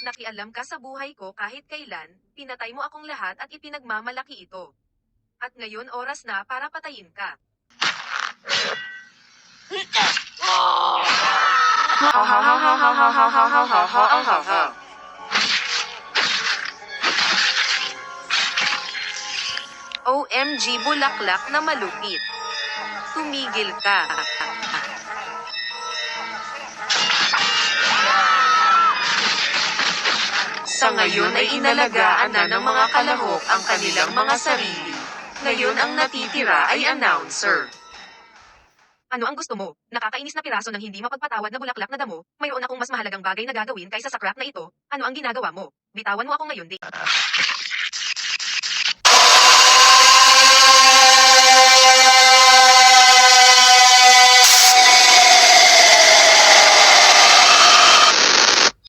Nakialam ka sa buhay ko kahit kailan, pinatay mo akong lahat at ipinagmamalaki ito. At ngayon oras na para patayin ka. OMG bulaklak na malupit. Tumigil ka. Sa ngayon ay inalagaan na ng mga kalahok ang kanilang mga sarili. Ngayon ang natitira ay announcer. Ano ang gusto mo? Nakakainis na piraso ng hindi mapagpatawad na bulaklak na damo, mayroon akong mas mahalagang bagay na gagawin kaysa sa crap na ito. Ano ang ginagawa mo? Bitawan mo ako ngayon, di.